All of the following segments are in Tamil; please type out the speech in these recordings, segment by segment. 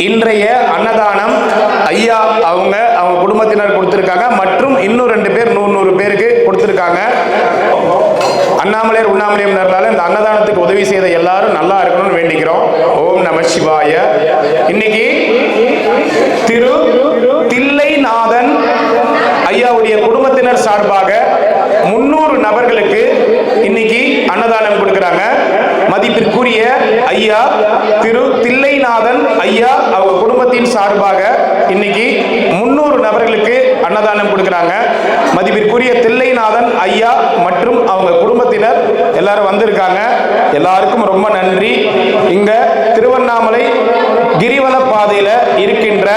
இன்றைய அன்னதானம் ஐயா அவங்க குடும்பத்தினர் கொடுத்திருக்காங்க. மற்றும் இன்னும் 2 பேர் 100 பேருக்கு கொடுத்திருக்காங்க. அண்ணாமலையார் உண்ணாமலையார்னால இந்த அன்னதானத்துக்கு உதவி செய்த எல்லாரும் நல்லா இருக்கணும்னு வேண்டிக்கிறோம். ஓம் நம சிவாய. இன்னைக்கு திரு தில்லைநாதன் ஐயாவுடைய குடும்பத்தினர் சார்பாக 300 நபர்களுக்கு இன்னைக்கு அன்னதானம் கொடுக்கிறாங்க. மதிப்பிற்குரிய ஐயா திரு தில்லைநாதன் ஐயா அவங்க குடும்பத்தின் சார்பாக இன்னைக்கு 300 நபர்களுக்கு அன்னதானம் கொடுக்கிறாங்க. மதிப்பிற்குரிய தில்லைநாதன் ஐயா மற்றும் அவங்க குடும்பத்தினர் எல்லாரும் வந்திருக்காங்க. எல்லாருக்கும் ரொம்ப நன்றி. இங்க திருவண்ணாமலை கிரிவல பாதையில இருக்கின்ற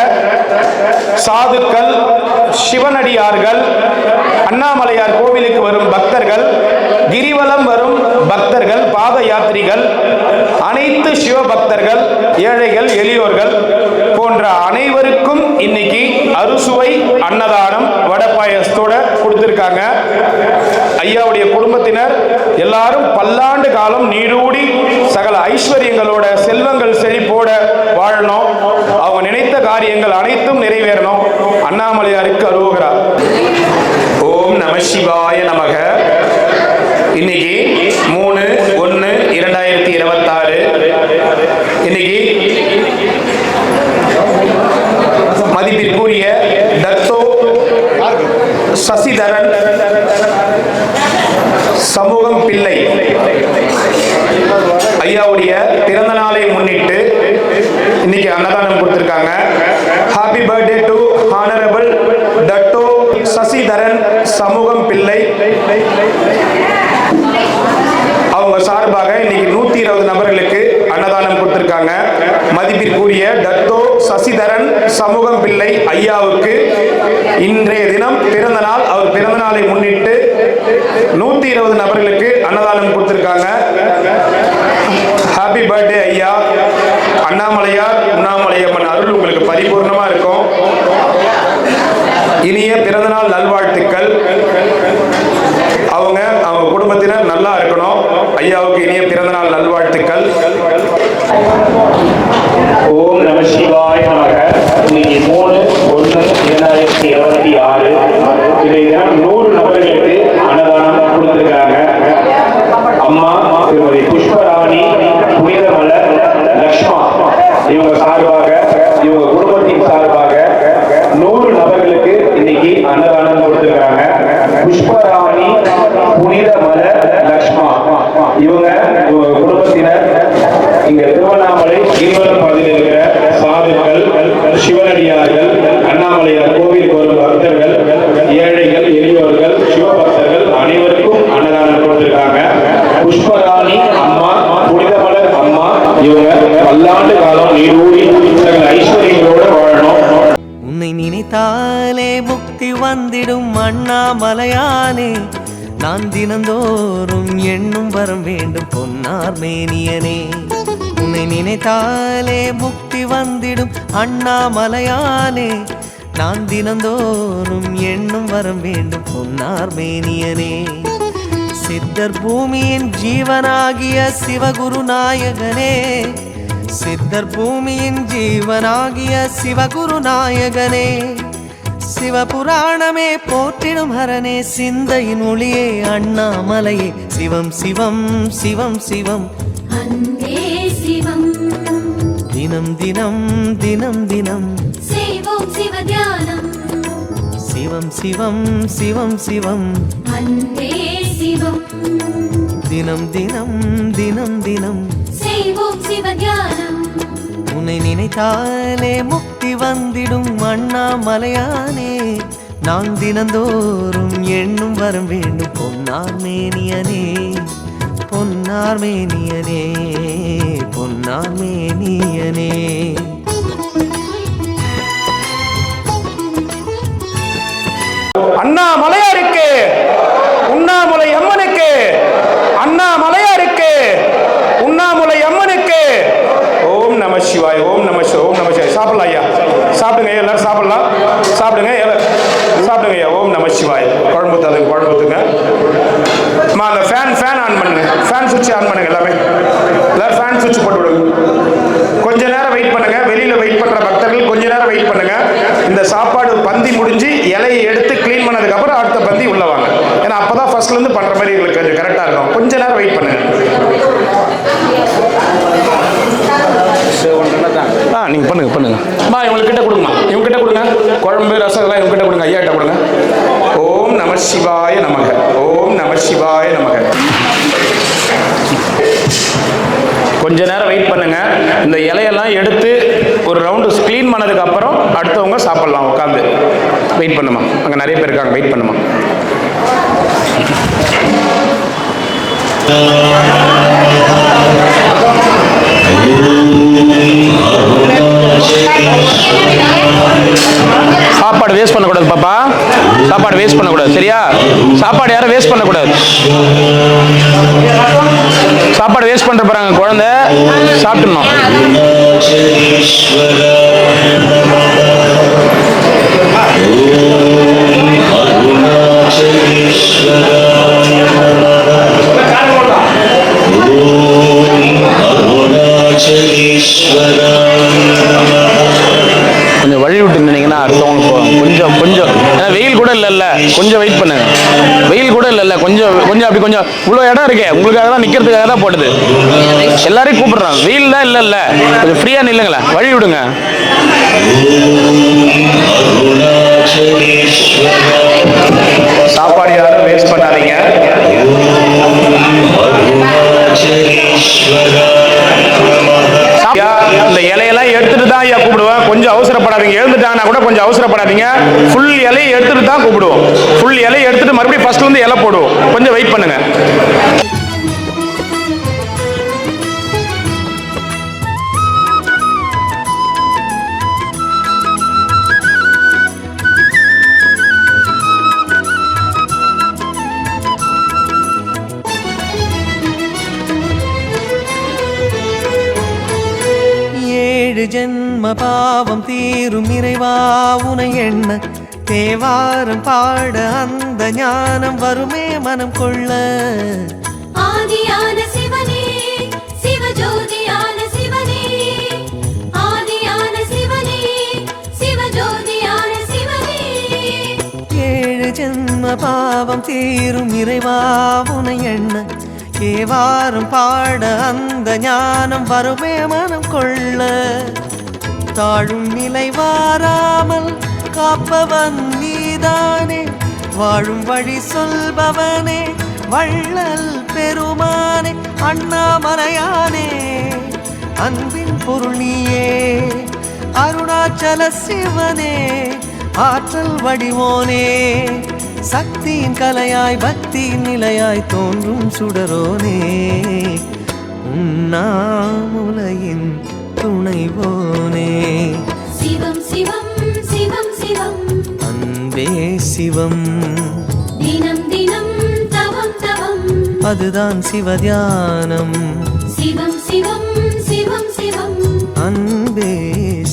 சாதுக்கள், சிவனடியார்கள், அண்ணாமலையார் கோவிலுக்கு வரும் பக்தர்கள், கிரிவலம் வரும் பக்தர்கள், பாத யாத்திரிகள், அனைத்து சிவபக்தர்கள், ஏழைகள், எளியோர்கள் போன்ற அனைவருக்கும் இன்னைக்கு அறுசுவை அன்னதானம் வடபாயசத்தோட கொடுத்திருக்காங்க. ஐயாவுடைய குடும்பத்தினர் எல்லாரும் பல்லாண்டு காலம் நீடூடி சகல ஐஸ்வர்யங்களோட செல்வங்கள் செழிப்போட வாழணும். அவங்க நினைத்த காரியங்கள் அனைத்தும் நிறைவேறணும். அண்ணாமலையாருக்கு அருகரா. ஓம் நம சிவாய நமக. இன்னைக்கு 3/1/2026 இன்னைக்கு மதிப்பிற்குரிய தத்தோ சசிதரன் சமூகம் பிள்ளை ஐயாவுடைய பிறந்த நாளை முன்னிட்டு இன்னைக்கு அன்னதானம் கொடுத்திருக்காங்க. Happy birthday to honourable Dato Sasitharan சமூகம் பிள்ளை. அவங்க சார்பாக இன்னைக்கு 120 நபர்களுக்கு அன்னதானம் கொடுத்திருக்காங்க. மதிப்பிற்குரிய தத்தோ சசிதரன் சமூகம் பிள்ளை ஐயாவுக்கு இன்றைய தினம் பிறந்த நாள். அவர் பிறந்த நாளை முன்னிட்டு 120 நபர்களுக்கு அன்னதானம் கொடுத்திருக்காங்க. ஹாப்பி பர்த்டே ஐயா. அண்ணாமலையார் உண்ணாமலையம்மன் அருள் உங்களுக்கு பரிபூர்ணமா இருக்கும். இனிய பிறந்தநாள் நல்வாழ்த்துக்கள். அவங்க குடும்பத்தினர் நல்லா இருக்கணும். ஐயாவுக்கு இனிய பிறந்தநாள் நல்வாழ்த்துக்கள். ஓம் நம சிவாய நமக. இன்னைக்கு 3/1/2026 இன்றைய தினம் 100 நபர்களுக்கு அன்னதானம் கொடுத்திருக்காங்க. அம்மா திருமதி புஷ்பராணி புனிதமல லக்ஷ்மா இவங்க சார்பாக, இவங்க குடும்பத்தின் சார்பாக 100 நபர்களுக்கு இன்னைக்கு அன்னதானம் கொடுத்திருக்காங்க. புஷ்பராணி புனிதமல லக்ஷ்மா இவங்க குடும்பத்தினர் இங்க திருவண்ணாமலை கிரிவல பாதையில் இருக்கிற சாதுக்கள், சிவனடியார்கள், அண்ணாமலையார் கோவிலுக்கு வரும் பக்தர்கள், ஏழைகள், எளியோர்கள், சிவபக்தர்கள் அனைவருக்கும் அன்னதானம் கொடுத்திருக்காங்க. புஷ்பராணி அம்மா, புனிதமலர் அம்மா இவங்க பல்லாண்டு காலம் நீடூடி சகல ஐஸ்வர்யங்களோட வாழணும். உன்னை நினைத்தாலே முக்தி வந்திடும் அண்ணாமலையானே, நான் தினந்தோறும் எண்ணும் வரம் வேண்டும் பொன்னார் மேனியனே. உன்னை நினைத்தாலே முக்தி வந்திடும் அண்ணாமலையானே, நான் தினந்தோறும் எண்ணும் வரம் வேண்டும் பொன்னார் மேனியனே. சித்தர் பூமியின் ஜீவனாகிய சிவகுரு நாயகனே, சித்தர் பூமியின் ஜீவனாகிய சிவகுரு நாயகனே, சிவபுராணமே போற்றிடும் ஹரனே, சிந்தையின் ஒளியே அண்ணாமலையே. சிவம் சிவம் சிவம் சிவம் அன்பே சிவம். தினம் தினம் தினம் தினம் செய்வோம் சிவ தியானம். சிவம் சிவம் சிவம் சிவம் அன்பே சிவம். தினம் தினம் தினம் தினம் செய்வோம் சிவ தியானம். உன்னை நினைத்தாலே முக்தி வந்திடும் அண்ணாமலையானே, நான் தினந்தோறும் எண்ணும் வரம் வேண்டும் பொன்னார் மேனியனே, பொன்னார் மேனியனே, பொன்னார் மேனியனே. அண்ணாமலையாருக்கு, உண்ணாமுலை அம்மனுக்கு, அண்ணாமலையாருக்கு, உண்ணாமுலை அம்மனுக்கு. ஓம் நம சிவாய். ஓம் நம சிவாய். ஓம் நம சிவாய். சாப்பிடலாம் ஐயா, சாப்பிடுங்க. எல்லாரும் சாப்பிடலாம், சாப்பிடுங்க, சாப்பிடுங்க ஐயா. ஓம் நம சிவாய். குழம்பு தருங்க, குழம்பு ஊத்துங்க. அந்த ஃபேன் ஆன் பண்ணுங்க, ஃபேன் சுவிட்ச் ஆன் பண்ணுங்க. எல்லாமே எல்லாரும் ஃபேன் சுவிட்ச் போட்டு விடுங்க. கொஞ்ச நேரம் வெயிட் பண்ணுங்க. வெளியில வெயிட் பண்ற வெயிட் பண்ணுங்க. இந்த சாப்பாடு பந்தி முடிஞ்சு இலையை எடுத்து க்ளீன் பண்ணதுக்கு அப்புறம் அடுத்த பந்தி உள்ள வாங்க. ஏன்னா அப்பதான் ஃபர்ஸ்ட்ல இருந்து பண்ற மாதிரி எங்களுக்கு கொஞ்சம் கரெக்டா இருக்கும். கொஞ்ச நேரம் வெயிட் பண்ணுங்க. நீங்க பண்ணுங்க. இவங்ககிட்ட கொடுங்கம்மா, இவங்ககிட்ட கொடுங்க. குழம்பு ரசம் எல்லாம் இவங்ககிட்ட கொடுங்க. ஐயா கிட்ட கொடுங்க. ஓம் நம சிவாய நமக. ஓம் நம சிவாய நமக. கொஞ்ச நேரம் வெயிட் பண்ணுங்க. இந்த இலையெல்லாம் எடுத்து ஒரு ரவுண்டு க்ளீன் பண்ணதுக்கு அப்புறம் அடுத்தவங்க சாப்பிடலாம். உட்காந்து வெயிட் பண்ணுமா. அங்கே நிறைய பேர் இருக்காங்க, வெயிட் பண்ணுமா. சாப்பாடு வேஸ்ட் பண்ணக்கூடாது பாப்பா. சாப்பாடு வேஸ்ட் பண்ணக்கூடாது, சரியா? சாப்பாடு யாரும் வேஸ்ட் பண்ணக்கூடாது. சாப்பாடு வேஸ்ட் பண்ற பாருங்க, குழந்தை சாப்பிடணும். கொஞ்சம் வழி விட்டு நின்னீங்கன்னா அடுத்தவங்க கொஞ்சம் ஏன்னா வெயில் கூட இல்லைல்ல, கொஞ்சம் வெயிட் பண்ணுங்க. வெயில் கூட இல்லைல்ல, கொஞ்சம் அப்படி கொஞ்சம் இவ்வளோ இடம் இருக்கே, உங்களுக்காக தான் நிற்கிறதுக்காக தான் போடுது. எல்லாரையும் கூப்பிடுறான். வெயில் தான் இல்லைல்ல, கொஞ்சம் ஃப்ரீயா நில்லுங்களேன், வழி விடுங்க. சாப்பாடு யாரும் வேஸ்ட் பண்ணாதீங்க. இந்த இலையெல்லாம் எடுத்துட்டு தான் ஐயா கூப்பிடுவேன். கொஞ்சம் அவசரப்படாதீங்க. எழுந்துட்டாங்கன்னா கூட கொஞ்சம் அவசரப்படாதீங்க. ஃபுல் இலையை எடுத்துட்டு தான் கூப்பிடுவோம். ஃபுல் இலையை எடுத்துட்டு மறுபடியும் ஃபர்ஸ்ட்ல இருந்து இலை போடுவோம். கொஞ்சம் வெயிட் பண்ணுங்க. ஜென்ம பாவம் தீரும் இறைவா உனை எண்ண தேவாரம் பாட அந்த ஞானம் வருமே மனம் கொள்ள. ஆதியான சிவனே சிவஜோதியான சிவனே, ஆதியான சிவனே சிவஜோதியான சிவனே. 7 ஜென்ம பாவம் தீரும் இறைவா உனை எண்ண தேவாரம் பாட அந்த ஞானம் வருமே மனம் கொள்ள. தாழும் நிலை வாராமல் காப்பவன் நீதானே, வாழும் வழி சொல்பவனே வள்ளல் பெருமானே. அண்ணாமலையானே அன்பின் பொருள் நீயே, அருணாச்சல சிவனே ஆற்றல் வடிவோனே. சக்தியின் கலையாய் பக்தியின் நிலையாய் தோன்றும் சுடரோனே, உண்ணாமுலையின் துணைவோனே. சிவம் சிவம் சிவம் சிவம், அன்பே சிவம், தினம் தினம் தவம் தவம், அதுதான் சிவதியானம். சிவம் சிவம் சிவம் சிவம், அன்பே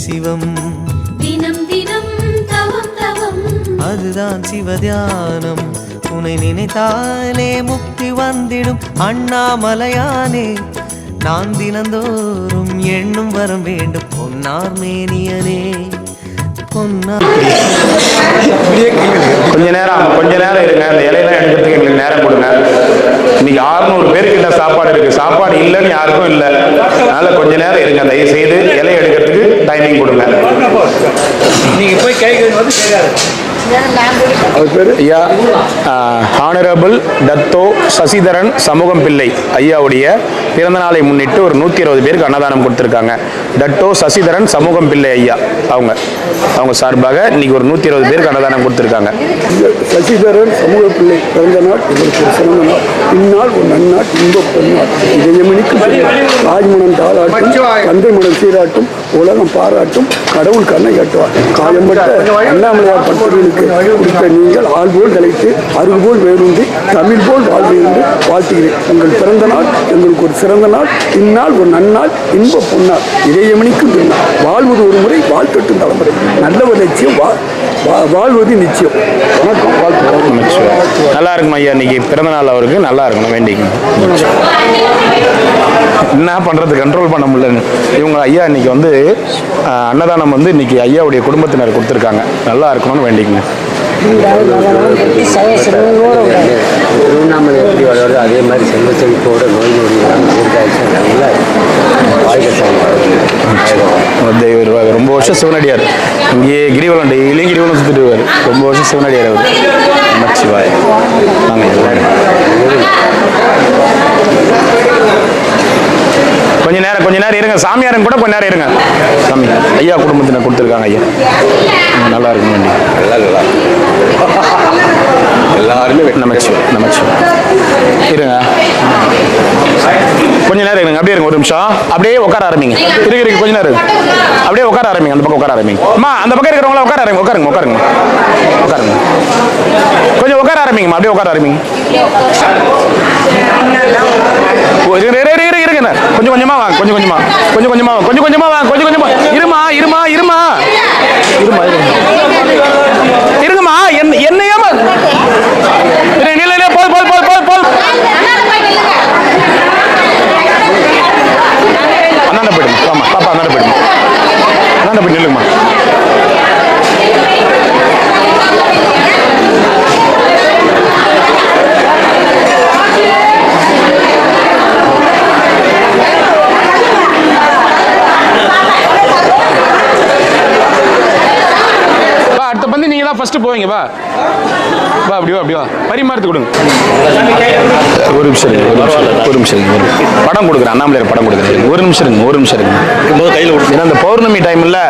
சிவம், தினம் தினம் தவம் தவம், அதுதான் சிவதியானம். உன்னை நினைத்தாலே முக்தி வந்திடும் அண்ணாமலையானே. நான் தினந்தோறும் எண்ணும் வரம் வேண்டும் பொன்னார் மேனியனே. பொன்னார் கொஞ்ச நேரம் இருங்க. அந்த இலையெல்லாம் எடுக்கிறதுக்கு எங்களுக்கு நேரம் கொடுங்க. இன்னைக்கு 600 பேருக்கிட்ட சாப்பாடு இருக்கு. சாப்பாடு இல்லைன்னு யாருக்கும் இல்லை. அதனால கொஞ்ச நேரம் இருங்க. தயவு செய்து இலை எடுக்கிறதுக்கு டைமிங் கொடுங்க. நீங்க போய் கேட்கறது ஐயா ஆனரபிள் டத்தோ சசிதரன் சமூகம் பிள்ளை ஐயாவுடைய பிறந்த நாளை முன்னிட்டு ஒரு 120 பேருக்கு அன்னதானம் கொடுத்துருக்காங்க. டட்டோ சசிதரன் சமூகம் பிள்ளை ஐயா அவங்க சார்பாக இன்னைக்கு ஒரு 120 பேருக்கு அன்னதானம் கொடுத்துருக்காங்க. சசிதரன் சமூக பிள்ளை பிறந்த நாள் இவருக்கு ஒரு சிறந்த நாள். இந்நாள் ஒரு நன்னாள், இன்ப பொன்னாள். இதயமணிக்கு ராஜ்மணம் தாளாட்டும், தந்தை மனம் சீராட்டும், உலகம் பாராட்டும், கடவுள் கண்ணை காட்டுவார். காயம்பட்ட அண்ணாமலையார் பக்தர்களுக்கு கொடுத்த நீங்கள் ஆள் போல் தலைத்து அருகு போல் வேரூன்றி தமிழ் போல் வாழ்விருந்து வாழ்த்துகிறேன். உங்கள் பிறந்த நாள் எங்களுக்கு ஒரு சிறந்த நாள். இந்நாள் ஒரு நன்னாள், இன்ப பொன்னாள். இதயமணிக்கும் பின்னால் வாழ்வது ஒரு முறை, வாழ்த்தட்டும் தலைமுறை. நல்ல ஒரு லட்சியம், வாழ்வது நிச்சயம். வணக்கம், வாழ்த்து. நல்லா இருக்கும் ஐயா. இன்னைக்கு பிறந்த நாள் அவருக்கு நல்லா இருக்கணும் வேண்டிக்கணும். என்ன பண்ணுறது, கண்ட்ரோல் பண்ண முடியலன்னு. இவங்க ஐயா இன்னைக்கு வந்து அன்னதானம் வந்து இன்னைக்கு ஐயாவுடைய குடும்பத்தினர் கொடுத்துருக்காங்க. நல்லா இருக்கணும்னு வேண்டிக்கங்க. திருவண்ணாமலை எப்படி வளருது அதே மாதிரி செல்வ செழிப்போட நோய் நொடி நல்லா ரொம்ப வருஷம் சிவனடியார். இங்கேயே கிரிவலம் டெய்லியும் கிரிவலம் சுற்றிட்டு வருவார். ரொம்ப வருஷம் சிவனடியார் அவர். நமச்சிவாய். நாங்கள் எல்லாரும் கொஞ்ச நேரம் இருங்க. சாமியாரும் கூட கொஞ்ச நேரம் இருங்க. சாமி ஐயா குடும்பத்தினர் கொடுத்துருக்காங்க. ஐயா நல்லா இருக்கும் வேண்டி எல்லாருமே நமச்சிவாய் இருங்க. கொஞ்ச நேரம் இருங்க. அப்படியே இருங்க. ஒரு நிமிஷம் அப்படியே உட்கார ஆரம்பிங்க. இருக்கு கொஞ்ச நேரம் அப்படியே உட்கார ஆரம்பிங்க. அந்த பக்கம் உட்கார ஆரம்பிங்க. அம்மா அந்த பக்கம் இருக்கிறவங்கள உட்கார ஆரம்பிங்க. உட்காருங்க. கொஞ்சம் உட்கார ஆரம்பிங்கம்மா. அப்படியே உட்கார ஆரம்பிங்க. இருங்க. கொஞ்சம் கொஞ்சமா வாங்க. இருங்கம்மா. என்னையாமா போல் அண்ணாண்ட போயிடுமா. ஆமா பாப்பா அண்ணாண்ட போயிடுமா. அண்ணாண்ட போய் நில்லுங்கம்மா. அடுத்த பந்தி நீங்க தான் ஃபர்ஸ்ட் போவீங்க. வா அப்படி வா பரிமாறத்து கொடுங்க. ஒரு நிமிஷம் படம் கொடுக்குறேன். அண்ணாமலையார் படம் கொடுக்குறேன். ஒரு நிமிஷம் இருங்க. கையில் ஏன்னா அந்த பௌர்ணமி டைம் இல்லை,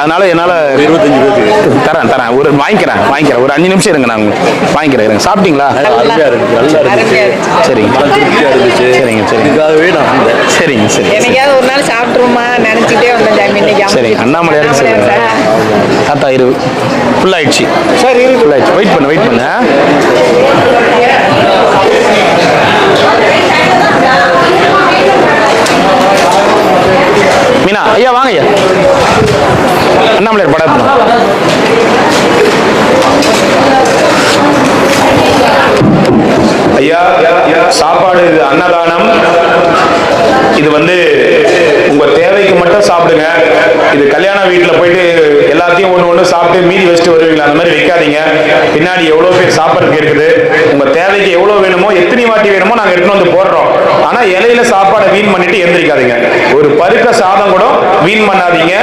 அதனால என்னால் 25 பேருக்கு தரேன். ஒரு வாங்கிக்கிறேன். ஒரு 5 நிமிஷம் இருங்க. நான் வாங்கிக்கிறேன். சாப்பிட்டீங்களா? சரிங்க. ஒரு நாள் சாப்பிட்டுருமா நினைச்சிட்டே வந்தேன். சரி அண்ணாமலையார் சொல்லுங்க. தாத்தா ஃபுல் ஆயிடுச்சு. சரி ஃபுல் ஆயிடுச்சு. வெயிட் பண்ண மீனா ஐயா வாங்க. ஐயா அண்ணாமலையார் படம் ஐயா. சாப்பாடு இது அன்னதானம். இது வந்து உங்க தேவைக்கு மட்டும் சாப்பிடுங்க. இது கல்யாண வீட்டில் போயிட்டு எல்லாத்தையும் ஒன்று சாப்பிட்டு மீதி வச்சுட்டு வருவீங்களா, அந்த மாதிரி வைக்காதீங்க. பின்னாடி எவ்வளோ பேர் சாப்பிட்றதுக்கு இருக்குது. உங்க தேவைக்கு எவ்வளோ வேணுமோ, எத்தனை வாட்டி வேணுமோ நாங்கள் எடுத்துன்னு வந்து போடுறோம். ஆனால் இலையில சாப்பாடை வீண் பண்ணிட்டு எந்திரிக்காதீங்க. ஒரு பருக்க சாதம் கூட வீண் பண்ணாதீங்க.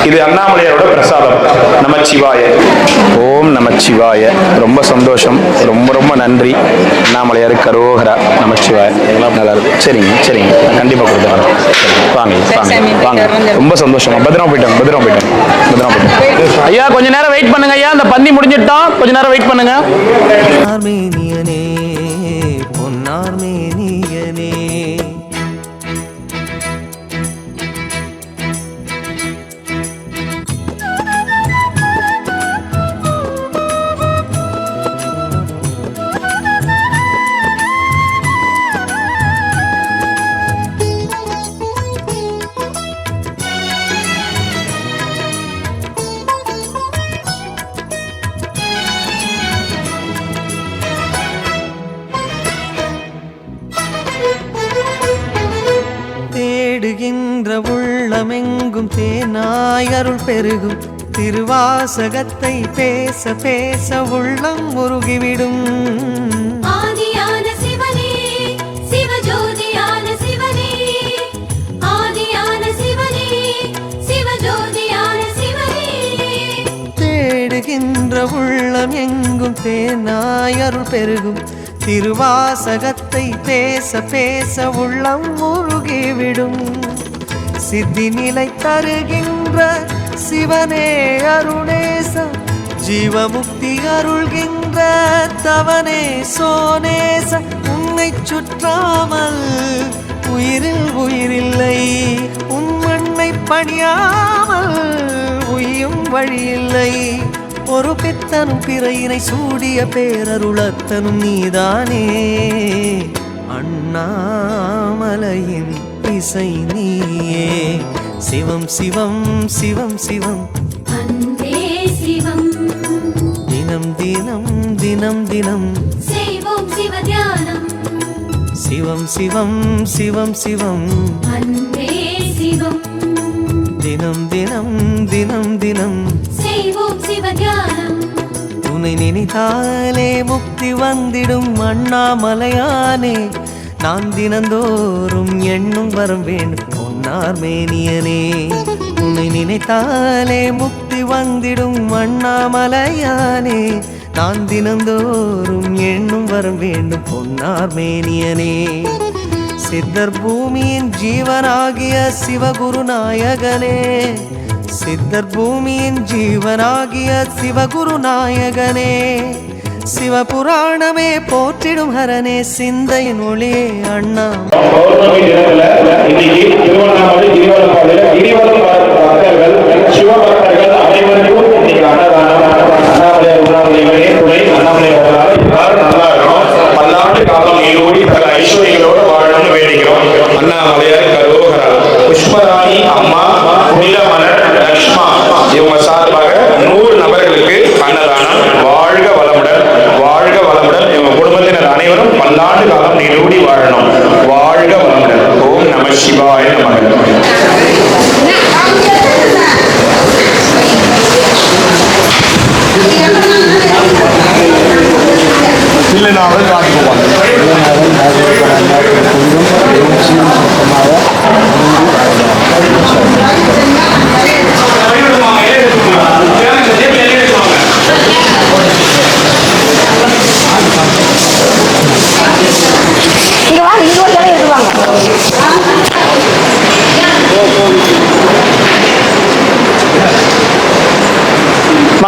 இது அண்ணாமலையாரோட பிரசாதம். நமச்சிவாய. ஓம் நமச்சிவாய. ரொம்ப சந்தோஷம். ரொம்ப நன்றி. அண்ணாமலையார் கரோகரா. நமச்சிவாய. நல்லா இருக்கு. சரிங்க நான் கண்டிப்பாக கொடுத்துறேன். வாங்க. ரொம்ப சந்தோஷமா. பத்திரமா போயிட்டோம். ஐயா கொஞ்ச நேரம் வெயிட் பண்ணுங்க. ஐயா அந்த பந்தி முடிஞ்சிட்டோம். கொஞ்ச நேரம் வெயிட் பண்ணுங்க. ஆர்மேனியனே பொன்னார்மேனியனே தேடுகின்ற உள்ளமெங்கும் தேனாய் அருள் பெருகும் திருவாசகத்தை பேச பேச உள்ளம் உருகிவிடும். ஆதியான சிவனே சிவஜோதியான சிவனே, ஆதியான சிவனே சிவஜோதியான சிவனே. தேடுகின்ற உள்ளம் எங்கும் தேனாய் அருள் பெருகும் திருவாசகத்தை பேச பேச உள்ளம் முருகிவிடும். சித்தி நிலை தருகின்ற சிவனே அருணேச, ஜீவமுக்தி அருள்கின்ற தவனே சோனேச. உன்னை சுற்றாமல் உயிரில்லை, உன் மண்ணை பணியாமல் உய்யும் வழியில்லை. ஒரு பித்தனும் பிறையினை சூடிய பேரருளத்தனும் நீதானே. அண்ணாமலையின் இசை நீயே. சிவம் சிவம் சிவம் சிவம் அன்பே சிவம். தினம் தினம் தினம் தினம் செய்வோம் சிவ தியானம். சிவம் சிவம் சிவம் சிவம் அன்பே சிவம் தினம் தினம் தினம் தினம் செய்வோம் சிவ தியானம் உன்னை நினைத்தாலே முக்தி வந்திடும் அண்ணாமலையானே நான் தினந்தோறும் எண்ணும் வரம் வேண்டும் பொன்னார் மேனியனே உன்னை நினைத்தாலே முக்தி வந்திடும் அண்ணாமலையானே நான் தினந்தோறும் எண்ணும் வரம் வேண்டும் பொன்னார் மேனியனே சித்தர் பூமியின் ஜீவனாகிய சிவகுருநாயகனே சித்தர் பூமியின் ஜீவனாகிய சிவகுருநாயகனே சிவபுராணமே போற்றிடும் ஹரனே சிந்தையின் ஒளியே அண்ணா பௌர்ணமி தினத்துல இன்னைக்கு திருவண்ணாமலை கிரிவலப்பாதையில கிரிவலம் பக்தர்கள் சிவபக்தர்கள் அனைவருக்கும் இன்னைக்கு அன்னதானம் அண்ணாமலை உண்ணாமலை துணை அண்ணாமலை எல்லாரும் நல்லா இருக்கும் பல்லாண்டு காலம் நீடோடி பல ஐஸ்வர்யங்களோட வாழணும்னு வேண்டிக்கிறோம். அண்ணாமலையார் கரோகரா. புஷ்பராணி அம்மா, புனிதமலர், லக்ஷ்மா இவங்க சார்பாக 100 நபர்களுக்கு அன்னதானம். வாழ்க வளமுடன், வாழ்க வளமுடன். இவங்க குடும்பத்தினர் அனைவரும் பல்லாண்டு காலம் நீடூடி வாழணும். வாழ்க வளமுடன். ஓம் நம சிவாய நமக. இல்லைனாலும் காட்டி போவாங்க.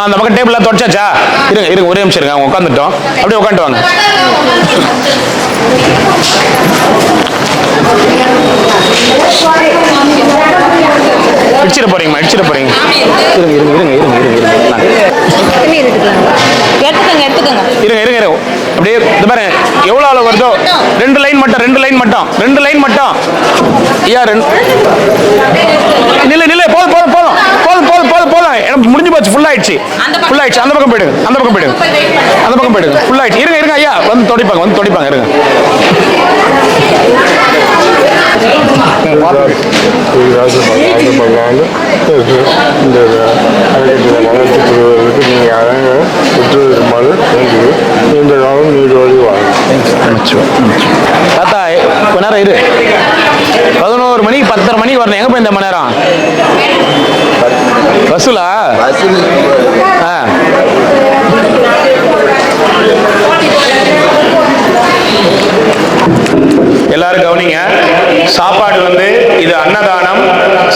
அந்த பக்கம் டேபிள்ல தொடச்சாச்சா? இருங்க இருங்க ஒரே நிமிஷம் இருங்க, அவங்க உட்காந்துட்டோம். அப்படியே உட்காந்துட்டு வாங்க. இடிச்சிட போறீங்கம்மா, இடிச்சிட போறீங்க. இருங்க இருங்க இருங்க இருங்க இருங்க இருங்க இருங்க இருங்க அப்படியே இந்த பாரு எவ்வளோ அளவு வருதோ 2 லைன் மட்டும் 2 லைன் மட்டும் 2 லைன் மட்டும். ஐயா நில்ல நில்ல போதும் போதும் போதும் போதும் போதும் போதும் போதும் எனக்கு முடிஞ்சு போச்சு. ஃபுல் ஆயிடுச்சு ஃபுல் ஆயிடுச்சு. அந்த பக்கம் போயிடுங்க, அந்த பக்கம் போயிடுங்க, அந்த பக்கம் போயிடுங்க. ஃபுல் ஆயிடுச்சு. இருங்க இருங்க ஐயா வந்து தொடிப்பாங்க, வந்து தொடிப்பாங்க. இருங்க இந்த அறக்கட்டளை நடத்தப்படுவதற்கு நீங்கள் அழக பெற்றுமாறு இந்த நாளும் நீடோடி வாங்க. தாத்தா கொஞ்ச நேரம் இரு. 11 மணிக்கு 10:30 மணிக்கு வரணும். எங்கே போய் இந்த மணி நேரம் வசூலா? ஆ எல்லாரும் கவனிங்க. சாப்பாடு வந்து இது அன்னதானம்.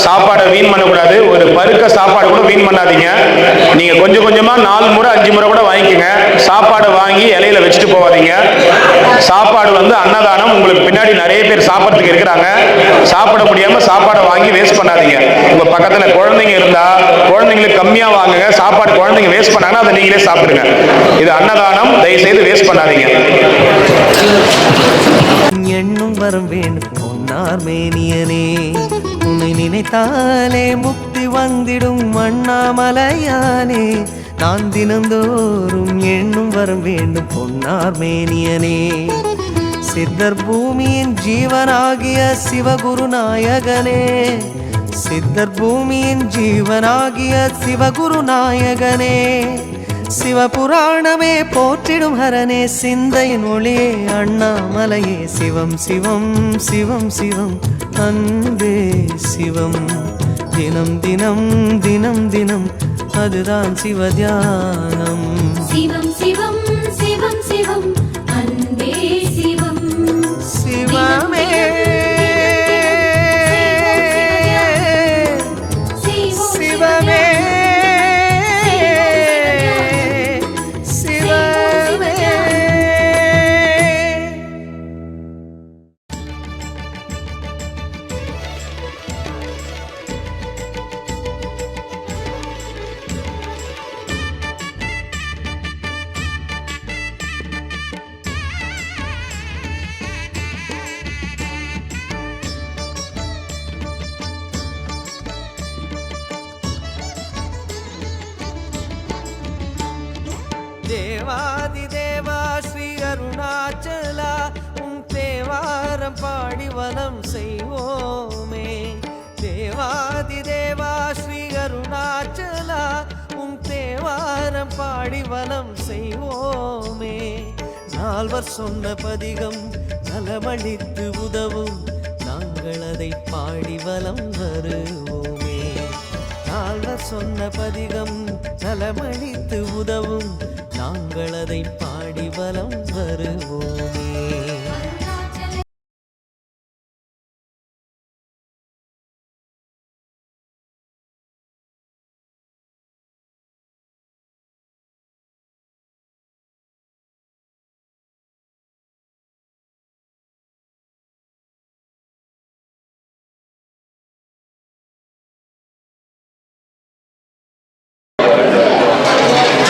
சாப்பாடை வீண் பண்ணக்கூடாது. ஒரு பருக்க சாப்பாடு கூட வீண் பண்ணாதீங்க. நீங்க கொஞ்சம் கொஞ்சமா 4 முறை 5 முறை கூட வாங்கிக்கோங்க. சாப்பாடு வாங்கி இலையில வச்சுட்டு போவாதீங்க. சாப்பாடு வந்து அன்னதானம். உங்களுக்கு பின்னாடி நிறைய பேர் சாப்பிட்றதுக்கு இருக்கிறாங்க. சாப்பிட முடியாம சாப்பாடை வாங்கி வேஸ்ட் பண்ணாதீங்க. உங்க பக்கத்துல குழந்தைங்க இருந்தா குழந்தைங்களுக்கு கம்மியா வாங்குங்க. சாப்பாடு குழந்தைங்க வேஸ்ட் பண்ணாங்கன்னா அதை நீங்களே சாப்பிடுங்க. இது அன்னதானம். தயவு செய்து வேஸ்ட் பண்ணாதீங்க. எண்ணும் வரம் வேண்டும் பொன்னார் மேனியனே உன்னை நினைத்தாலே முக்தி வந்திடும் அண்ணாமலையானே நான் தினந்தோறும் எண்ணும் வரம் வேண்டும் பொன்னார் மேனியனே சித்தர் பூமியின் ஜீவனாகிய சிவகுருநாயகனே சித்தர் பூமியின் ஜீவனாகிய சிவகுருநாயகனே சிவபுராணமே போற்றிடும் ஹரனே சிந்தையின் ஒளியே அண்ணாமலையே சிவம் சிவம் சிவம் சிவம் அன்பே சிவம் தினம் தினம் தினம் தினம் அதுதான் சிவதியானம் சிவம் சிவம் சிவம் சிவம் அன்பே சிவம் சிவமே சிவமே தேவாதி தேவா ஸ்ரீ அருணாச்சலா உன் தேவ தேவாரம் பாடி வலம் செய்வோமே. தேவாதி தேவா ஸ்ரீ அருணாச்சலா உம் தேவாரம் பாடி வலம் செய்வோமே. நால்வர் சொன்ன பதிகம் நலமளித்து உதவும் நாங்கள் அதை பாடி வலம் வருவோமே. நால்வர் சொன்ன பதிகம் நலமளித்து உதவும் நாங்கள் அதை பாடி வலம் வருவோமே.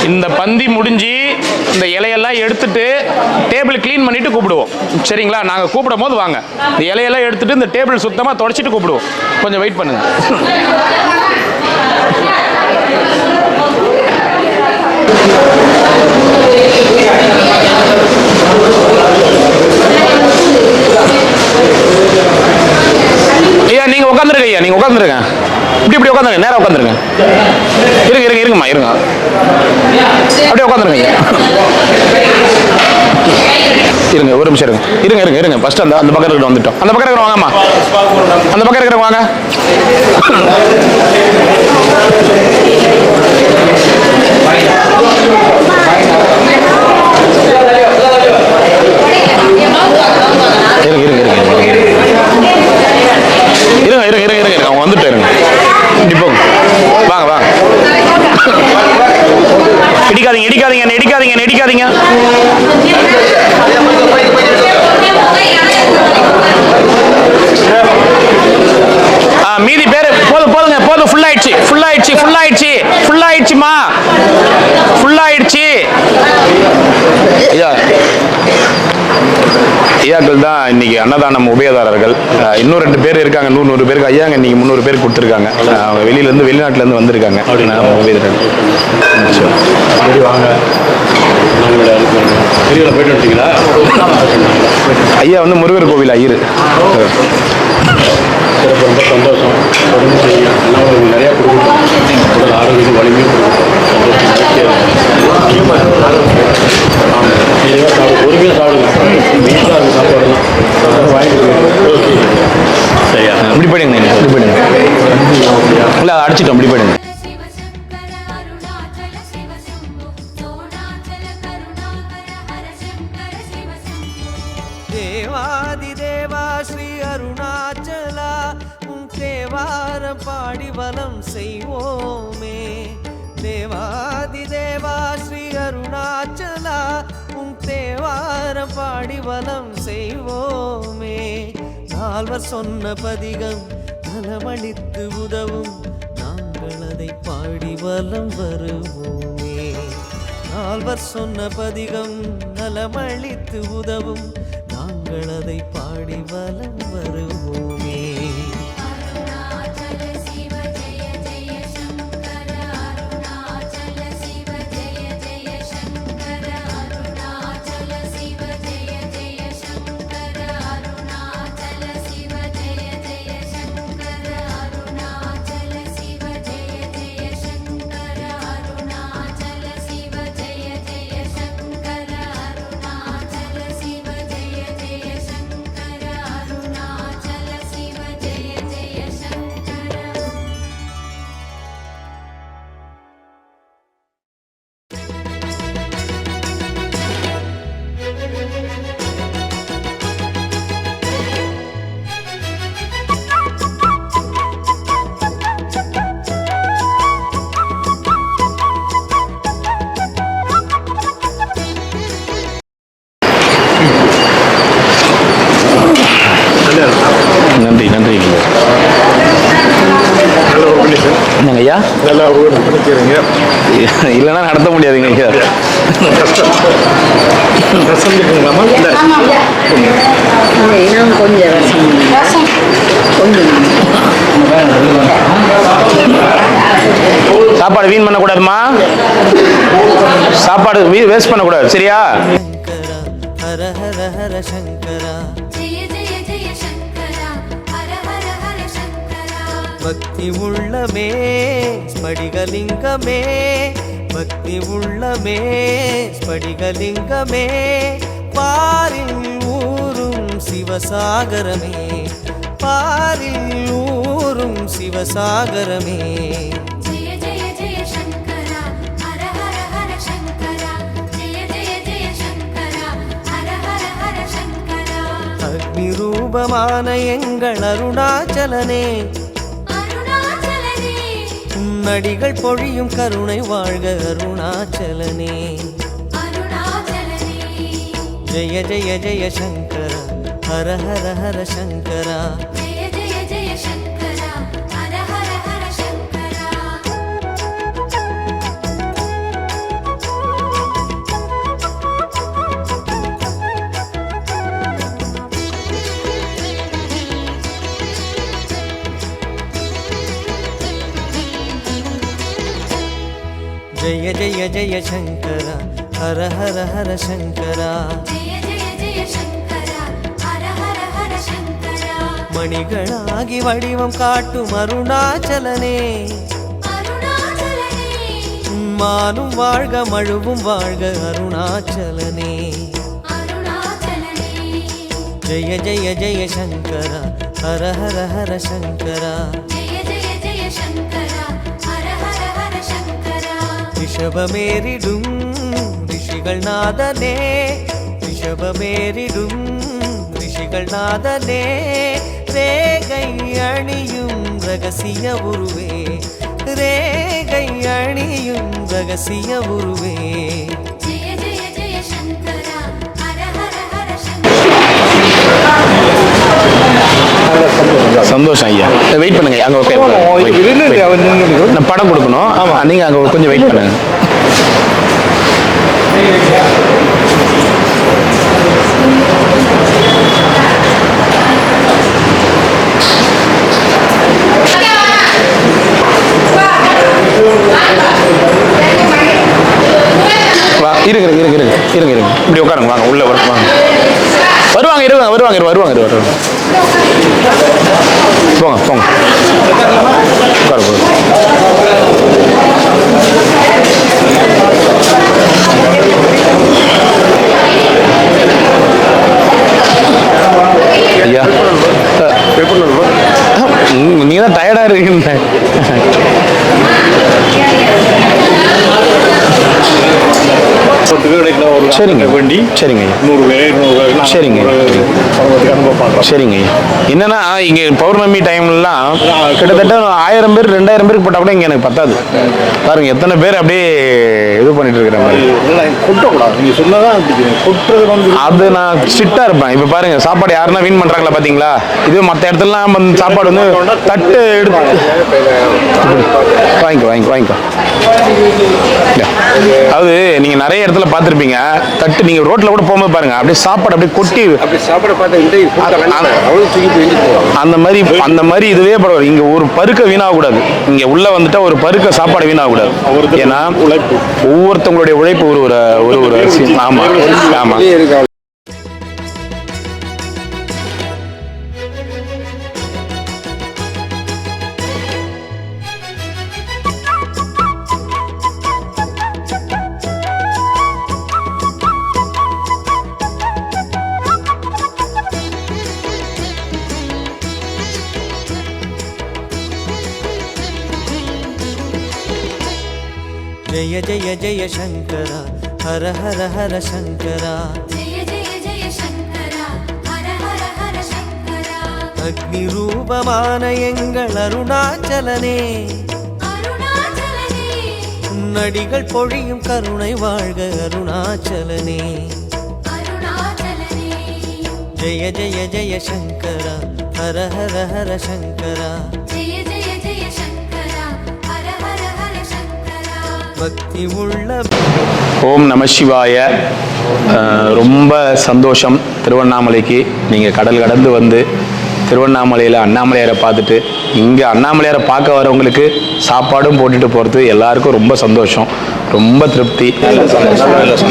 இந்த பந்தி முடிஞ்சு இந்த இலையெல்லாம் எடுத்துட்டு டேபிள் க்ளீன் பண்ணிட்டு கூப்பிடுவோம். சரிங்களா? நாங்கள் கூப்பிடும் போது வாங்க. இந்த இலையெல்லாம் எடுத்துட்டு இந்த டேபிள் சுத்தமாக தொடச்சிட்டு கூப்பிடுவோம். கொஞ்சம் வெயிட் பண்ணுங்க. ஐயா நீங்க உட்காந்துருங்க. ஐயா நீங்க உட்காந்துருங்க. இப்படி உட்காந்துருங்க. நேரம் உட்காந்துருங்க. இருங்கம்மா இருங்க. அப்படியே உட்காந்துருங்க. இருங்க ஒரு நிமிஷம் இருங்க. ஃபர்ஸ்ட் அந்த பக்கம் இருக்கிற வந்துட்டோம். அந்த பக்கம் இருக்கிற வாங்கம்மா. அந்த பக்கம் இருக்கிற வாங்க. இருங்க அவங்க வந்துட்டு இருங்க. இப்போ வாங்க. இடிக்காதீங்க. மீதி பேரு போதும். ஃபுல் ஆயிடுச்சுமா. ஐயாக்கள் தான் இன்னைக்கு அன்னதானம் உபயதாரர்கள். இன்னும் 2 பேர் இருக்காங்க. 100 பேருக்கு ஐயாங்க இன்னைக்கு 300 பேர் கொடுத்துருக்காங்க. அவங்க வெளிநாட்டிலேருந்து வந்திருக்காங்க. சரி வாங்க. போயிட்டு வந்துட்டீங்களா? ஐயா வந்து முருகர் கோவில் ஐயர். ரொம்ப சந்தோஷம். தொடர்ந்து செய்யுங்க. எல்லாம் உங்களுக்கு நிறையா கொடுக்கணும். உடல் ஆரோக்கியம் வலிமையும் பொறுமையாக சாப்பிடுங்க. வீட்டில் அது சாப்பாடுலாம் வாங்கிட்டு சரியா? இப்படி போயிடுங்க. இல்லை அடிச்சிட்டோம். இப்படி போயிடுங்க. தேவாதி தேவா ஸ்ரீ அருணாச்சலா உம் தேவாரம் பாடி வலம் செய்வோமே. தேவாதி தேவா ஸ்ரீ அருணாச்சலா உம் தேவாரம் பாடி வலம் செய்வோமே. நால்வர் சொன்ன பதிகம் நலமளித்து உதவும் நாங்கள் அதை பாடி வலம் வருவோமே. நால்வர் சொன்ன பதிகம் நலமளித்து உதவும் நாங்கள் அதை பாடி வலம் வருவோமே. நன்றி என்னங்க ஐயா? இல்லைன்னா நடத்த முடியாதுங்க ஐயா. சாப்பாடு வீண் பண்ணக்கூடாதுமா. சாப்பாடு வேஸ்ட் பண்ணக்கூடாது. சரியா? ஹர ஹர ஹர சங்கரா. ஜெய பக்தி உள்ளமே ஸ்படிகலிங்கமே, பக்தி உள்ளமே ஸ்படிகலிங்கமே, பாரில் ஊரும் சிவசாகரமே, பாரில் ஊரும் சிவசாகரமே. ஜெய ஜெய ஜெய சங்கரா ஹர ஹர ஹர சங்கரா, ஜெய ஜெய ஜெய சங்கரா ஹர ஹர ஹர சங்கரா. அக்னி ரூபமான எங்கள் அருணாச்சலனே, அருணாச்சலனே உன்னடிகள் பொழியும் கருணை வாழ்க அருணாச்சலனே. அருணாச்சலனே ஜெய ஜெய ஜெய சங்கரா ஹர ஹர ஹர சங்கரா. ஜெய ஜெய ஜெய சங்கரா ஹர ஹர ஹர சங்கரா. ஜெய ஜெய ஜெய சங்கரா ஹர ஹர ஹர சங்கரா. ஜெய ஜெய ஜெய சங்கரா ஹர ஹர ஹர சங்கரா. மணிகளாகி வடிவம் காட்டும் அருணாச்சலனே, அருணாச்சலனே மானும் வாழ்க மழுவும் வாழ்க அருணாச்சலனே. அருணாச்சலனே ஜெய ஜெய ஜெய சங்கரா ஹர ஹர ஹர சங்கரா. ஜெய ஜெய ஜெய சங்கரா ஹர ஹர ஹர சங்கரா. ரிஷபமேறிடும் ரிஷிகள் நாதனே, ரிஷபமேறிடும் ரிஷிகள் நாதனே, ரேகை அணியும் ரகசிய உருவே, ரேகை அணியும் ரகசிய உருவே. ஜெய ஜெய ஜெய சங்கரா ஹர ஹர ஹர சந்தோஷம் ஐயா. வெயிட் பண்ணுங்க, அங்க நான் படம் கொடுக்கணும். நீங்க அங்க கொஞ்சம் வெயிட் பண்ணுங்க. இருங்க இருங்க இருங்க இருங்க இருங்க இப்படி உட்காருங்க. வாங்க உள்ள வாங்க. வருவாங்க இருவாங்க வருவாங்க வருவாங்க வருவாங்க. போங்க போங்க உட்காரு போங்க. ஐயா நீங்க தான் டயர்டா இருக்கீங்க. சரிங்க வண்டி சரிங்க 100 சரிங்க சரிங்க. என்னன்னா இங்க பௌர்ணமி டைம்லாம் கிட்டத்தட்ட 1000 பேர் 2000 பேருக்கு போட்டா கூட இங்க எனக்கு பத்தாது. பாருங்க எத்தனை பேர் அப்படியே இது பண்ணிட்டு இருக்கிற மாதிரி. நீங்க சொன்னதான் அது நான் ஸ்ட்ரிக்டா இருப்பேன். இப்ப பாருங்க சாப்பாடு யாருன்னா வீண் பண்றாங்களா பாத்தீங்களா? இது மற்ற இடத்துலலாம் சாப்பாடு வந்து தட்டு எடுத்து வாங்கிக்கோ வாங்கிக்கோ வாங்கிக்கோ. அதாவது நீங்க நிறைய இடத்துல பார்த்துருப்பீங்க, தட்டு நீங்க ரோட்ல கூட போகும்போது பாருங்க அப்படியே சாப்பாடு அப்படியே கொட்டி அந்த மாதிரி இதுவே பரவாயில்ல. இங்க ஒரு பருக்க வீணாக கூடாது. இங்க உள்ள வந்துட்டா ஒரு பருக்க சாப்பாடு வீணாக கூடாது. ஏன்னா ஒவ்வொருத்தவங்களுடைய உழைப்பு ஒரு ஒரு ஒரு ஆமா ஆமா. ஜெய ஜெய ஜெய சங்கரா ஹர ஹர ஹர சங்கரா. ஜெய ஜெய ஜெய சங்கரா ஹர ஹர ஹர சங்கரா. அக்னி ரூபமான எங்கள் அருணாச்சலனே, அருணாச்சலனே உன்னடிகள் பொழியும் கருணை வாழ்க அருணாச்சலனே. அருணாச்சலனே ஜெய ஜெய ஜெய சங்கரா ஹர ஹர ஹர சங்கரா. ஜெய ஜெய ஜெய சங்கரா ஹர ஹர ஹர சங்கரா. பக்தி உள்ள ஓம் நம சிவாய. ரொம்ப சந்தோஷம். திருவண்ணாமலைக்கு நீங்கள் கடல் கடந்து வந்து திருவண்ணாமலையில் அண்ணாமலையாரை பார்த்துட்டு இங்கே அண்ணாமலையாரை பார்க்க வரவங்களுக்கு சாப்பாடும் போட்டுட்டு போகிறது எல்லாருக்கும் ரொம்ப சந்தோஷம், ரொம்ப திருப்தி.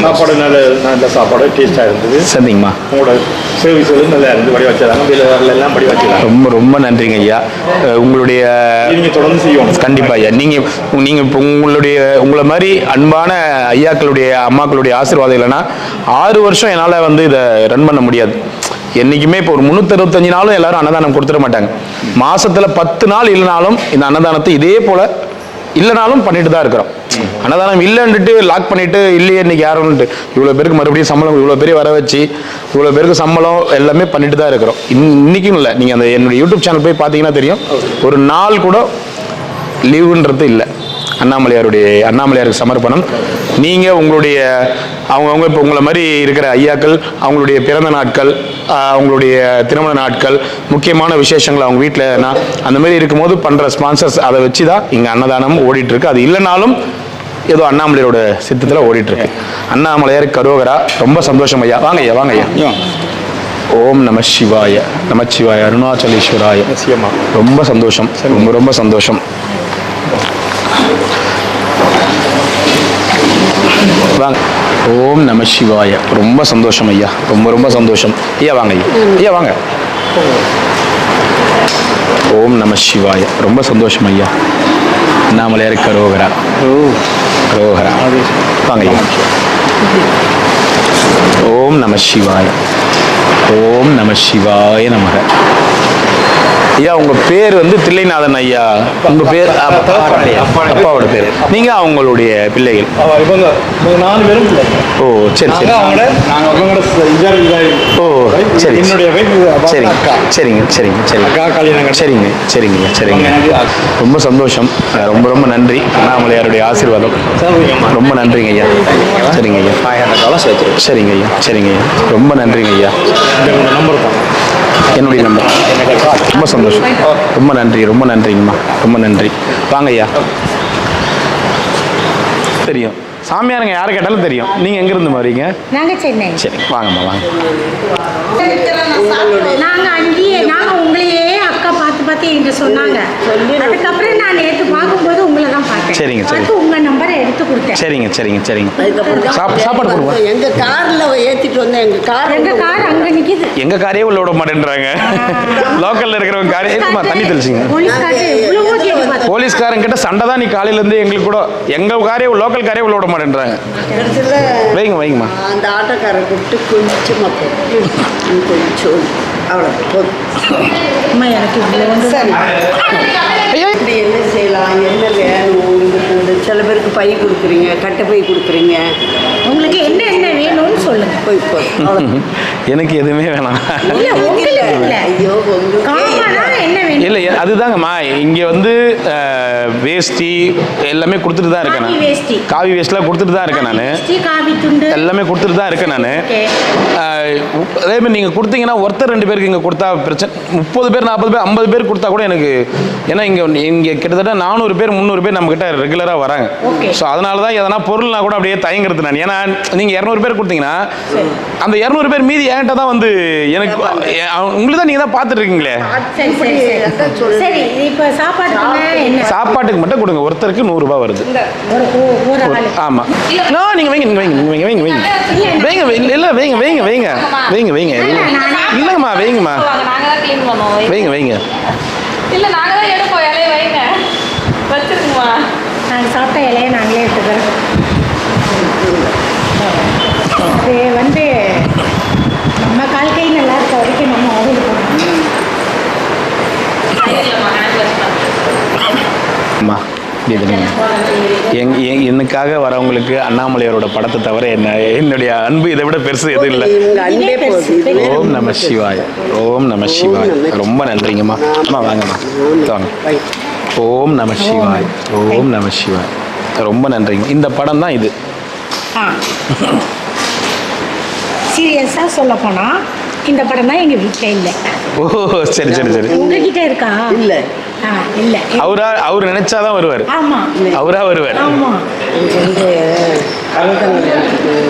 சாப்பாடு நல்ல சாப்பாடு டேஸ்ட்டாக இருந்தது. சரிங்கம்மா. உங்களோட சர்வீஸ் நல்லா இருந்து படி வச்சாங்க, எல்லாம் படி வச்சுக்கலாம். ரொம்ப ரொம்ப நன்றிங்க ஐயா. உங்களுடைய நீங்கள் தொடர்ந்து செய்யணும். கண்டிப்பாக ஐயா. நீங்கள் இப்போ உங்களை மாதிரி அன்பான ஐயாக்களுடைய அம்மாக்களுடைய ஆசீர்வாதம் இல்லைன்னா 6 வருஷம் என்னால் வந்து இதை ரன் பண்ண முடியாது. என்றைக்குமே இப்போ ஒரு 365 நாளும் எல்லாரும் அன்னதானம் கொடுத்துட மாட்டாங்க. மாசத்துல 10 நாள் இல்லைனாலும் இந்த அன்னதானத்தை இதே போல இல்லைனாலும் பண்ணிட்டு தான் இருக்கிறோம். அன்னதானம் இல்லைன்னுட்டு லாக் பண்ணிட்டு இல்லையே இன்னைக்கு யாரும்னுட்டு இவ்வளோ பேருக்கு மறுபடியும் சம்பளம் இவ்வளோ பேர் வர வச்சு இவ்வளோ பேருக்கு சம்பளம் எல்லாமே பண்ணிட்டு தான் இருக்கிறோம். இன்னைக்கும் இல்லை, நீங்கள் அந்த என்னுடைய யூடியூப் சேனல் போய் பார்த்தீங்கன்னா தெரியும், ஒரு நாள் கூட லீவுன்றது இல்லை. அண்ணாமலையாருக்கு சமர்ப்பணம். நீங்கள் உங்களுடைய அவங்கவுங்க இப்போ உங்களை மாதிரி இருக்கிற ஐயாக்கள் அவங்களுடைய பிறந்த நாட்கள், அவங்களுடைய திருமண நாட்கள், முக்கியமான விசேஷங்கள் அவங்க வீட்டில் அந்த மாதிரி இருக்கும்போது பண்ணுற ஸ்பான்சர்ஸ் அதை வச்சு தான் இங்கே அன்னதானம் ஓடிட்டுருக்கு. அது இல்லைனாலும் ஏதோ அண்ணாமலையோட சித்தத்தில் ஓடிட்டுருக்கு. அண்ணாமலையார் கரோகரா. ரொம்ப சந்தோஷம் ஐயா. வாங்க ஐயா, வாங்க ஐயா. ஓம் நம சிவாய, நமச்சிவாய, அருணாச்சலேஸ்வராய. ரொம்ப சந்தோஷம், ரொம்ப ரொம்ப சந்தோஷம். வாங்க. ஓம் நம சிவாய. ரொம்ப சந்தோஷம் ஐயா, ரொம்ப ரொம்ப சந்தோஷம் ஐயா. வாங்க ஐயா, ஐயா வாங்க. ஓம் நம சிவாய. ரொம்ப சந்தோஷம் ஐயா. அண்ணாமலையார் கரோகரா. கரோகரா. வாங்க ஐயா. ஓம் நம சிவாய. ஓம் நம சிவாய நமக. ஐயா உங்க பேர் வந்து தில்லைநாதன் ஐயா. உங்க பேர் அப்பாவோட பேர். நீங்க அவங்களுடைய பிள்ளைகள். இவங்க 4 பேரும். ஓ சரி சரி. ஓ சரி. என்னுடைய சரிங்க சரிங்க சரிங்க சரிங்க சரிங்க சரிங்க சரிங்க. ரொம்ப சந்தோஷம், ரொம்ப ரொம்ப நன்றி. அண்ணாமலையாருடைய ஆசீர்வாதம். ரொம்ப நன்றிங்க ஐயா. சரிங்க ஐயா. சரிங்க ஐயா. சரிங்க ஐயா. ரொம்ப நன்றிங்க ஐயா. நம்பர் தான் என்னுடைய நம்பர். ரொம்ப சந்தோஷம், ரொம்ப நன்றி, ரொம்ப நன்றிங்கம்மா, ரொம்ப நன்றி. வாங்க ஐயா. தெரியும் சாமியாருங்க யாரை கேட்டாலும் தெரியும். நீங்கள் எங்கேருந்து வரீங்க? நாங்கள் சென்னை. சரி வாங்கம்மா வாங்க. நாங்கள் அங்கேயே உங்களையே அக்கா பார்த்து என்கிட்ட சொன்னாங்க. அதுக்கப்புறம் நான் நேற்று பார்க்கும்போது உங்களை தான் பார்த்தேன். சரிங்க சரி. உங்கள் நம்பரை எடுத்து கொடுத்தேன். சரிங்க சரிங்க சரிங்க. சாப்பாடு கொடுங்க. எங்கள் காரில் ஏற்றிட்டு வந்தேன். எங்கள் கார் அங்கே நிற்கிது. எங்கள் காரே உள்ள விட மாட்டேன்றாங்க. லோக்கலில் இருக்கிறவங்க காரே இருக்குமா? தண்ணி தெளிச்சிங்க. போலீஸ்காரங்கிட்ட சண்டை தான் நீ காலையிலேருந்து எங்களுக்கு கூட. எங்கள் காரே லோக்கல் காரே உள்ள விட மாட்டேன்றாங்க. வைங்க வைங்கம்மா. அந்த ஆட்டோக்காரை கூப்பிட்டு கொஞ்சமாக கொஞ்சம் அவ்வளோ அம்மா எனக்கு இப்படி என்ன செய்யலாம், என்ன வேணும் உங்களுக்கு? சில பேருக்கு பை கொடுக்குறீங்க, கட்டை பை கொடுக்குறீங்க. உங்களுக்கு என்ன என்ன வேணும்னு சொல்லுங்க. போய் போய் எனக்கு எதுவுமே வேணாம். ஐயோ என்ன வேணும்? இல்லை அதுதாங்கம்மா. இங்கே வந்து வேஷ்டி எல்லாமே கொடுத்துட்டு தான் இருக்கேன் நான். காவி வேஷ்டிலாம் கொடுத்துட்டு தான் இருக்கேன் நான். எல்லாமே கொடுத்துட்டு தான் இருக்கேன் நான். அதே மாதிரி நீங்கள் கொடுத்தீங்கன்னா ஒருத்தர் 2 பேருக்கு இங்கே கொடுத்தா பிரச்சனை. 30 பேர் 40 பேர் 50 பேர் கொடுத்தா கூட எனக்கு, ஏன்னா இங்கே கிட்டத்தட்ட 400 பேர் 300 பேர் நம்மக்கிட்ட ரெகுலராக வராங்க. ஸோ அதனால தான் எதனா பொருள்னா கூட அப்படியே தயங்குறது நான். ஏன்னா நீங்கள் 200 பேர் கொடுத்தீங்கன்னா அந்த 200 பேர் மீதி என்கிட்ட தான் வந்து எனக்கு உங்களுக்கு தான் நீங்கள் தான் பார்த்துட்டு இருக்கீங்களே. சாப்பாட்டுக்கு மட்டும் கொடுங்க. ஒருத்தருக்கு 100 ரூபாய் வருது. ஆமாம். நீங்கள் வைங்க நீங்கள் வைங்க வைங்க வைங்க வைங்க வைங்க. இல்லை வைங்க வைங்க வைங்க வைங்க வைங்க. இல்லைங்கம்மா வைங்கம்மா வைங்க வைங்க. இல்லை நாங்கள் தான் எடுப்போம். இலையை வைங்க, வச்சுருக்குமா. நாங்கள் சாப்பிட்ட இலையை நாங்களே எடுத்துக்கிறோம். வந்து நம்ம வாழ்க்கை நல்லா இருக்க வரைக்கும் நம்ம அம்மா எனக்காக வரவங்களுக்கு அண்ணாமலையாரோட படத்தை தவிர என்னுடைய அன்பு இதை விட பெருசு எதுவும் இல்லை. ஓம் நம சிவாய. ஓம் நம சிவாய. ரொம்ப நன்றிங்கம்மா. அம்மா வாங்கம்மா வாங்க. ஓம் நம சிவாய. ஓம் நம சிவாய. ரொம்ப நன்றிங்க. இந்த படம் தான் இது. சீரியஸாக சொல்ல போனால் இந்த படம் தான் எங்கள் வீட்டில் இல்லை. ஓ சரி சரி சரி. உங்ககிட்ட இருக்கா? இல்லை இல்லை. அவர் நினைச்சாதான் வருவார். ஆமாம் அவரா வருவார். ஆமாம்.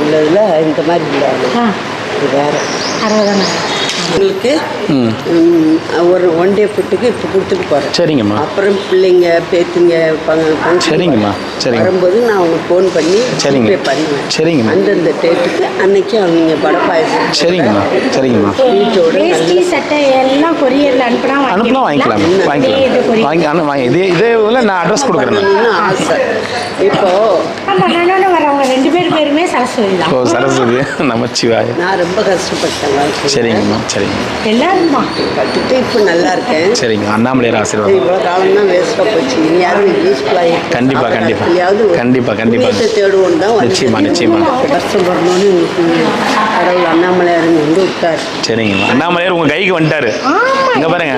உள்ளதில் இந்த மாதிரி இல்லை. வேற 60. உங்களுக்கு ஒரு ஒன் டே ஃபுட்டுக்கு இப்போ கொடுத்துட்டு போகிறேன். சரிங்கம்மா. அப்புறம் பிள்ளைங்க பேத்திங்க சரிங்கம்மா. சரிங்க. வரும்போது நான் அவங்களுக்கு ஃபோன் பண்ணி சரிங்க. பே பண்ணுவேன். சரிங்கம்மா. அந்தந்த டேட்டுக்கு அன்னைக்கு அவங்க வடை பாயசம். சரிங்கம்மா. சரிங்கம்மா. வீட்டோட வேஷ்டி சட்டை எல்லாம் கொரியரில் அனுப்புனா வாங்கிக்கலாம். இதே நான் அட்ரஸ் கொடுக்குறேன். ஆசை இப்போ பண்ணணும்னு வரவங்க 2 பேருமே சரஸ்வதி தான். ஓ சரஸ்வதி நமச்சிவாய. நான் ரொம்ப கஷ்டப்பட்டேன் வாழ்க்கையில. சரிங்கம்மா. சரிங்க. எல்லாரும் தான் பட்டுட்டு இப்போ நல்லா இருக்கேன். சரிங்க. அண்ணாமலையார் ஆசீர்வாதம். இவ்வளோ காலம் தான் வேஸ்ட்டாக போச்சு. இனி யாரும் யூஸ்ஃபுல்லாக கண்டிப்பா தேடுவோம் தான். நிச்சயமா. கஷ்டப்படணும்னு கடவுள் அண்ணாமலையார் வந்து விட்டார். சரிங்கம்மா. அண்ணாமலையார் உங்க கைக்கு வந்துட்டாரு. இங்க பாருங்க,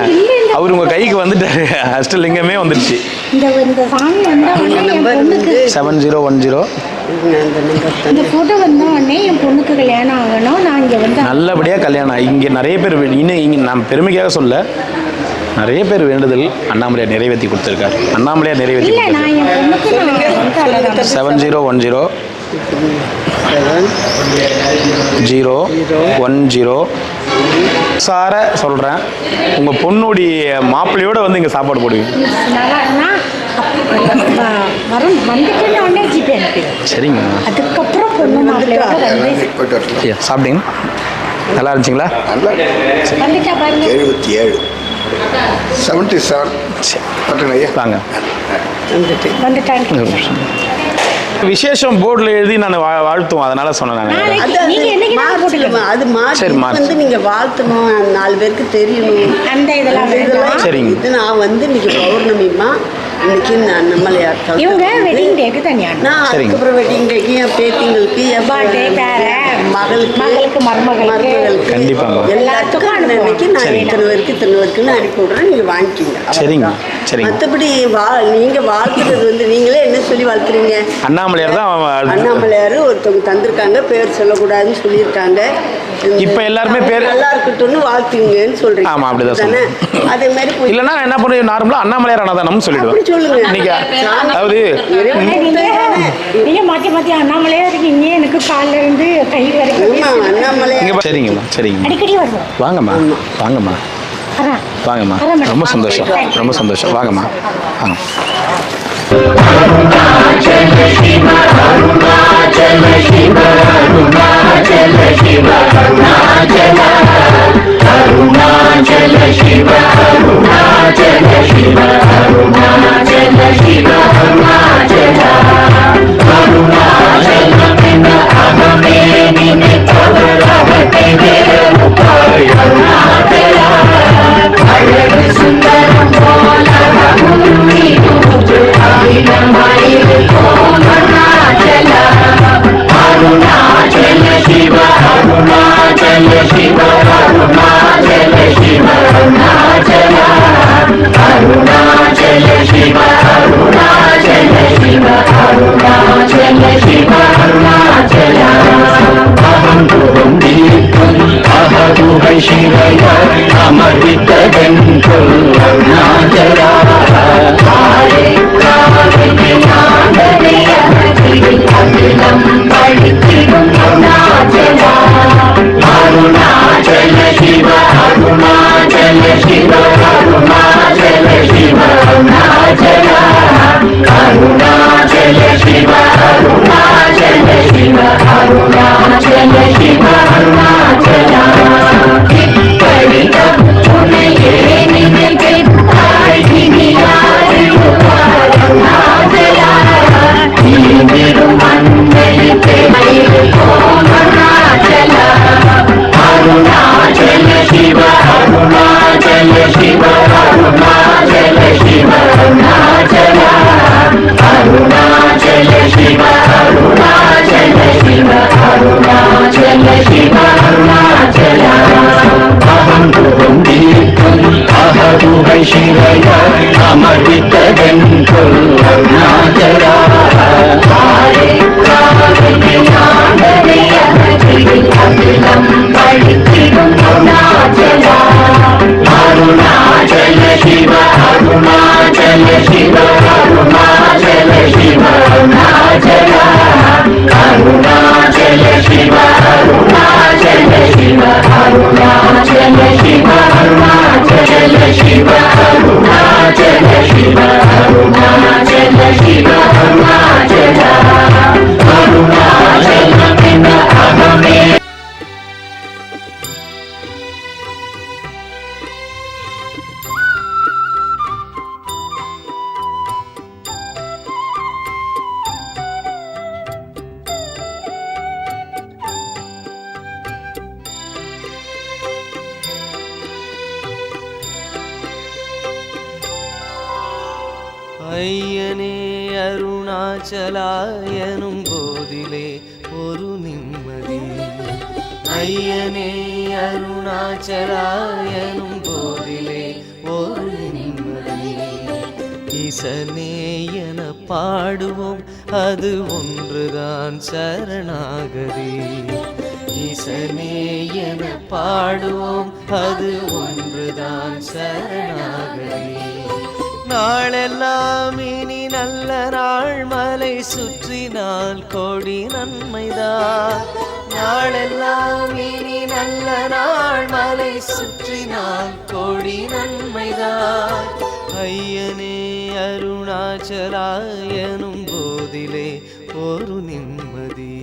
அவர் உங்க கைக்கு வந்துட்டாரு. அஷ்டலிங்கமே வந்துருச்சு. இந்த சாமி வந்து 7010. இந்த ஃபோட்டோ வந்த உடனே என் பொண்ணுக்கு கல்யாணம் ஆகணும். நான் இங்கே வந்து நல்லபடியாக கல்யாணம். இங்கே நிறைய பேர் இன்னும் இங்கே நான் பெருமைக்காக சொல்ல, நிறைய பேர் வேண்டுதல் அண்ணாமலையார் நிறைவேற்றி கொடுத்துருக்காரு. அண்ணாமலையார் நிறைவேற்றி 7010 010 சார சொல்கிறேன். உங்கள் பொண்ணுடைய மாப்பிள்ளையோட வந்து இங்கே சாப்பாடு போடுவீங்க. சரிங்க. அதுக்கப்புறம் பொண்ணு மாப்பிள்ளையோட சாப்பிட்டீங்க? நல்லா இருந்துச்சுங்களா? 77 77 வாங்க. வந்துட்டாங்க. விசேஷம் போர்டில் எழுதி நான் வாழ்த்துவோம், அதனால சொன்னேன். அது வந்து நீங்க வாழ்த்தணும், 4 பேருக்கு தெரியணும். அந்த இதெல்லாம் சரிங்க. இது நான் வந்து இன்னைக்கு பௌர்ணமிமா, இன்னைக்கு அண்ணாமலையார் இவங்க வெட்டிங் டேக்கு தனியாக. நான் அதுக்கப்புறம் வெட்டிங் டேக்கு என் பேத்திங்களுக்கு, என் பர்த்டே, மகளுக்கு மருமகளுக்கு கண்டிப்பாங்க எல்லாத்துக்கும் அன்னைக்கு நான் இத்தனை பேருக்குன்னு அனுப்பி விடுறேன். நீங்க வாங்கிக்கிங்க. சரிங்க. சரிங்க. மற்றபடி நீங்க வாழ்த்துறது வந்து நீங்களே என்ன சொல்லி வாழ்த்துறீங்க? அண்ணாமலையார் தான். அண்ணாமலையார் ஒருத்தவங்க தந்திருக்காங்க, பேர் சொல்லக்கூடாதுன்னு சொல்லியிருக்காங்க. இப்ப எல்லாருமே பேர் நல்லா இருக்கட்டும்னு வாழ்த்துங்கன்னு சொல்றீங்க. ஆமா, அப்படிதான் தானே. அதே மாதிரி இல்லைன்னா என்ன பண்ணுவேன், நார்மலா அண்ணாமலையார் அன்னதானம் சொல்லிடுவேன். சொல்லுங்க. இன்னைக்கு அதாவது நீங்க மாத்தி அண்ணாமலையார் இருக்கீங்க. எனக்கு காலில் இருந்து கை வரைக்கும் அண்ணாமலையார். சரிங்கம்மா. சரிங்க. அடிக்கடி வருவோம். வாங்கம்மா. ரொம்ப சந்தோஷம். வாங்கம்மா. வாங்க. Shiva, Arunachal Shiva. ஐயனே அருணாச்சலாயனும் போதிலே ஒரு நிம்மதி. ஐயனே அருணாச்சலாயனும் போதிலே ஒரு நிம்மதி. ஈசனே என பாடுவோம் அது ஒன்றுதான் சரணாகதி. ஈசனே என பாடுவோம் அது ஒன்றுதான் சரணாகதி. நாளெல்லாம் இனி நல்ல நாள் மலை சுற்றினால் கோடி நன்மைதான். நாளெல்லாம் இனி நல்ல நாள் மலை சுற்றினால் கோடி நன்மைதான். ஐயனே அருணாச்சலாயனும் போதிலே ஒரு நிம்மதி.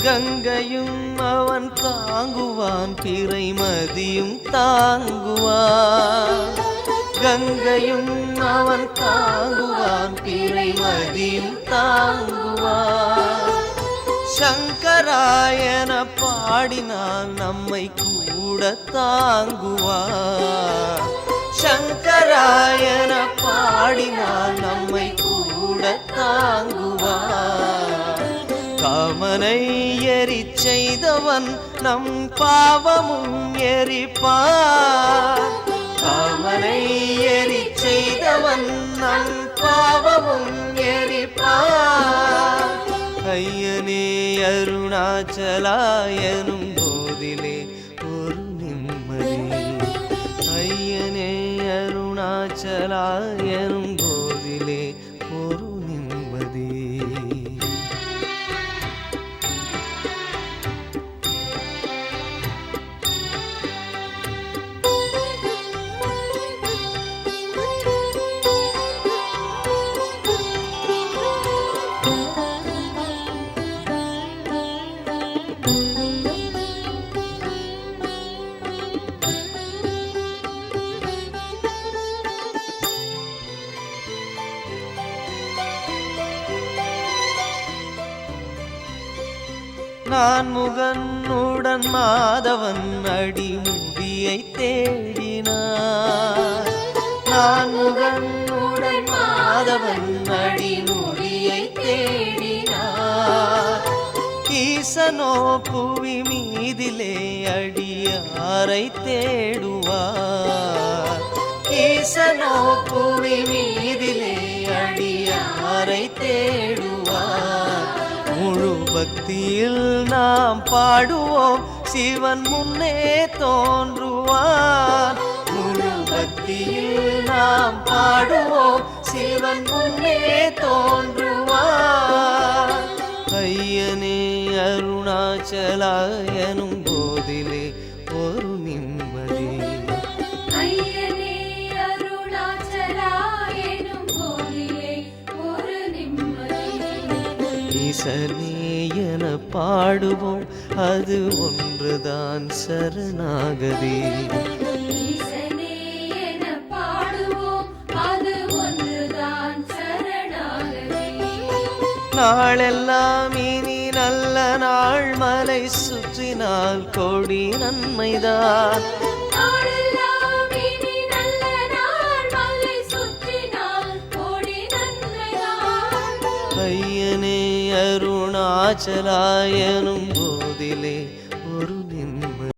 கங்கையும் அவன் தாங்குவான் பிறைமதியும் தாங்குவான். கங்கையும் அவன் தாங்குவான் பிறைமதியும் தாங்குவான். சங்கராயன பாடினால் நம்மை கூட தாங்குவான். சங்கராயன பாடினால் நம்மை கூட தாங்குவான். காமனை எரிச் செய்தவன் நம் பாவமும் எரிப்பான். காமனை எரிச் செய்தவன் நம் பாவமும் எரிப்பான். ஐயனே அருணாச்சலாயனும் போதிலே ஒரு நிம்மதி. ஐயனே அருணாச்சலாயனும் போதிலே ஒரு நிம்மதி. நான் முகனுடன் மாதவன் அடிமுடியை தேடினார். நான் முகனுடன் மாதவன் அடிமுடியை தேடினார். ஈசனோ புவி மீதிலே அடியாரை தேடுவார். ஈசனோ புவி மீதிலே அடியாரை தேடுவார். முழு பக்தியில் நாம் பாடுவோம் சிவன் முன்னே தோன்றுவான். முழு பக்தியில் நாம் பாடுவோம் சிவன் முன்னே தோன்றுவான். ஐயனே அருணாச்சலாயனும் போதிலே ஒரு நிம்மதி. ஐயனே அருணாச்சலாயனும் போதிலே ஒரு நிம்மதி. ஈசனே என பாடுவோம் அது ஒன்றுதான் சரணாகதி. ஈசனே என பாடுவோம் அது ஒன்றுதான் சரணாகதி. நாளெல்லாம் இனி நல்ல நாள் மலை சுற்றினால் கோடி நன்மைதான். நாளெல்லாம் இனி நல்ல நாள் மலை சுற்றினால் கோடி நன்மைதான். ஐயனே அருணாச்சலாயனும்